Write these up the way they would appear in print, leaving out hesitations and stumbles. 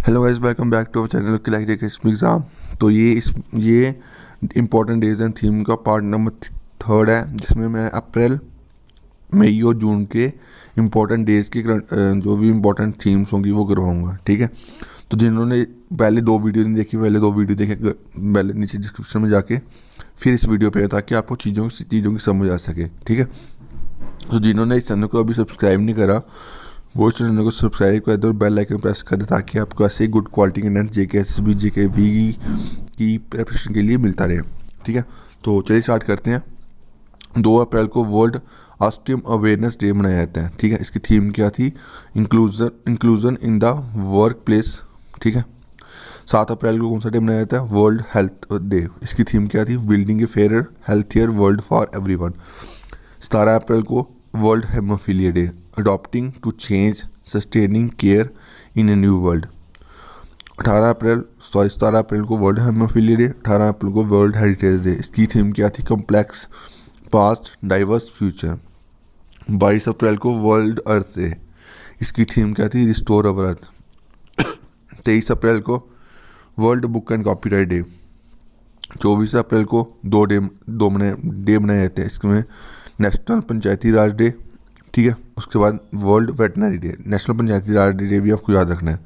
Hello guys, welcome back to our channel crack Jkssb exam. तो ये important days and theme का part number 3 है, जिसमें मैं अप्रैल मई और जून के इम्पोर्टेंट डेज़ की जो भी इम्पोर्टेंट थीम्स होंगी वो करवाऊंगा। ठीक है, तो जिन्होंने पहले 2 वीडियो नहीं देखी, पहले 2 वीडियो देखे पहले नीचे डिस्क्रिप्शन में जाके फिर इस वीडियो पे, ताकि आपको चीज़ों की समझ आ सके। ठीक है, तो जिन्होंने इस चैनल को अभी सब्सक्राइब नहीं करा वो चैनल को सब्सक्राइब कर दो और बेल आइकन प्रेस कर दो, ताकि आपको ऐसे good quality content Jkssb JKV की प्रिपरेशन के लिए मिलता रहे। ठीक है, तो चलिए स्टार्ट करते हैं। 2 अप्रैल को वर्ल्ड ऑस्टियम अवेयरनेस डे मनाया जाता है। ठीक है, इसकी थीम क्या थी? Inclusion in the work place. ठीक है, 7 अप्रैल को कौन सा डे मनाया जाता है? World health day. इसकी थीम क्या थी? Building a fair healthier world for everyone. 17 अप्रैल को world hemophilia day, adopting to change sustaining care in a new world. 17 अप्रैल को वर्ल्ड हेमोफीलिया डे, 18 अप्रैल को वर्ल्ड हेरिटेज डे। इसकी थीम क्या थी? Complex past diverse future. 22 अप्रैल को वर्ल्ड अर्थ डे। इसकी थीम क्या थी? Restore our earth. 23 अप्रैल को world book and copyright day. 24 अप्रैल को दो डे मनाए जाते हैं। इसमें नेशनल पंचायती राज डे, ठीक है, उसके बाद वर्ल्ड वेटनरी डे। नेशनल पंचायती राज डे भी आपको याद रखना है।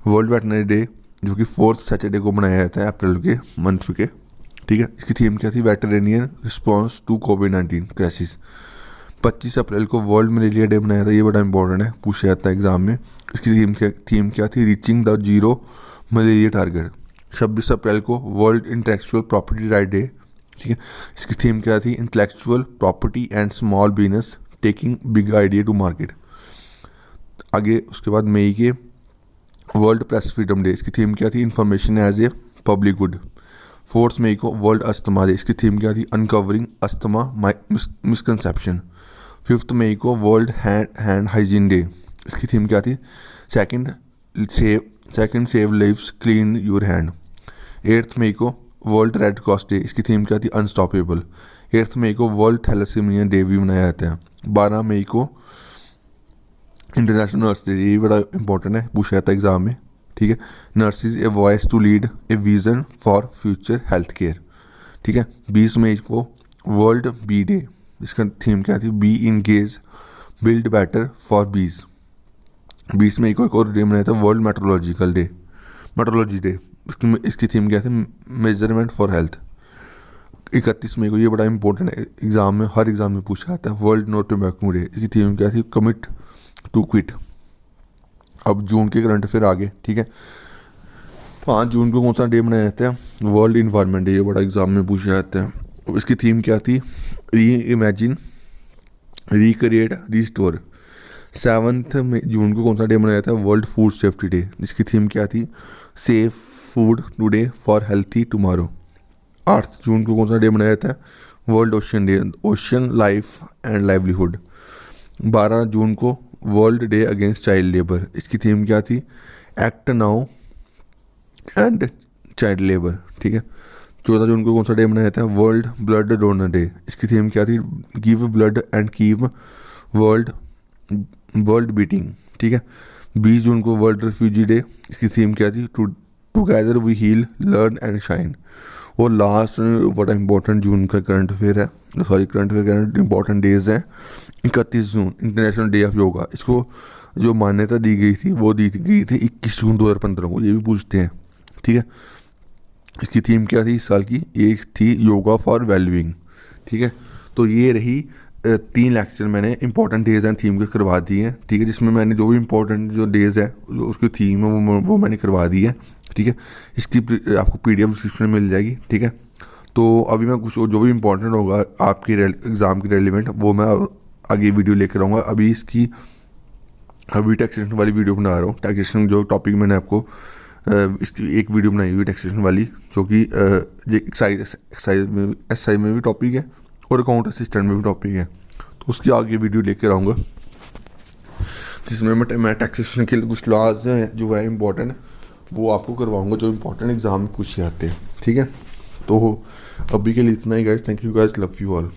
वर्ल्ड वेटनरी डे जो कि 4th सैटरडे को मनाया जाता है अप्रैल के मंथ के। ठीक है, इसकी थीम क्या थी? वेटरेनियन रिस्पॉन्स टू कोविड-19 क्राइसिस। 25 अप्रैल को वर्ल्ड मलेरिया डे मनाया था। ये बड़ा इंपॉर्टेंट है, पूछा जाता है एग्जाम में। इसकी थीम क्या थी? Reaching the zero malaria target. 26 अप्रैल को world intellectual property right day. ठीक है, इसकी थीम क्या थी? Intellectual property and small business taking big idea to market. आगे उसके बाद मई के वर्ल्ड प्रेस फ्रीडम डे। इसकी थीम क्या थी? Information as a public good. 4 मई को वर्ल्ड अस्थमा डे। इसकी थीम क्या थी? Uncovering asthma misconception. 5 मई को वर्ल्ड हैंड हाइजीन डे। इसकी थीम क्या थी? Second save lives clean your hand. 8 मई को वर्ल्ड रेड क्रॉस डे। इसकी थीम क्या थी? अनस्टॉपेबल। 8 मई को वर्ल्ड थैलेसीमिया डे भी मनाया जाता है। 12 मई को इंटरनेशनल नर्स डे। ये बड़ा इंपॉर्टेंट है, पूछा जाता है एग्जाम में। ठीक है, nurses a voice to lead a vision for future health care. ठीक है, 20 मई को वर्ल्ड बी डे। इसका थीम क्या थी? Bee engaged build better for bees. 20 मई को एक और डे मनाया था, वर्ल्ड मेट्रोलॉजी डे। इसकी थीम क्या थी? Measurement for health. 31 मई को, ये बड़ा इंपॉर्टेंट है एग्जाम में, हर एग्जाम में पूछा जाता है, वर्ल्ड नो टोबैको डे। इसकी थीम क्या थी? Commit to quit. अब जून के करंट अफेयर आगे। ठीक है, 5 जून को कौन सा डे मनाया जाता है? World environment day. ये बड़ा एग्जाम में पूछा जाता है। इसकी थीम क्या थी? री इमेजिन रिक्रिएट रिस्टोर। 7 जून को कौन सा डे मनाया जाता है? World food safety day. इसकी थीम क्या थी? Safe food today for healthy tomorrow. 8 जून को कौन सा डे मनाया जाता है? World ocean day, ocean life and livelihood. 12 जून को world day against child labour. इसकी थीम क्या थी? Act now and child labour. ठीक है, 14 जून को कौन सा डे मनाया जाता है? World blood donor day. इसकी थीम क्या थी? Give blood and keep world beating. ठीक है, 20 जून को वर्ल्ड रिफ्यूजी डे। इसकी थीम क्या थी? Together we heal learn and shine. और लास्ट बड़ा इंपॉर्टेंट जून का करंट अफेयर इंपॉर्टेंट डेज हैं। 31 जून इंटरनेशनल डे ऑफ योगा। इसको जो मान्यता दी गई थी वो दी गई थी 21 जून 2015 को। ये भी पूछते हैं। ठीक है, इसकी थीम क्या थी इस साल की? एक थी योगा फॉर वेलबींग। ठीक है, तो ये रही 3 लेक्चर मैंने इंपॉर्टेंट डेज एंड थीम के करवा दिए हैं। ठीक है, जिसमें मैंने जो भी इंपॉर्टेंट जो डेज है जो उसकी थीम है वो मैंने करवा दी है। ठीक है, इसकी आपको PDF डिस्क्रिप्शन में मिल जाएगी। ठीक है, तो अभी मैं कुछ जो भी इंपॉर्टेंट होगा आपके एग्ज़ाम की रेलिवेंट वो मैं आगे वीडियो लेकर आऊँगा। अभी टैक्सेशन वाली वीडियो बना रहा हूँ। टैक्सेशन जो टॉपिक मैंने आपको इसकी एक वीडियो बनाई हुई टैक्सेशन वाली, जो कि एक्साइज में भी टॉपिक है और अकाउंट असिस्टेंट में भी टॉपिक है। तो उसकी आगे वीडियो लेकर आऊँगा, जिसमें मैं टैक्सेशन के कुछ लॉज हैं जो है इंपॉर्टेंट, वो आपको करवाऊँगा, जो इंपॉर्टेंट एग्जाम में पूछे जाते हैं। ठीक है, तो अभी के लिए इतना ही guys. Thank you guys, love you all.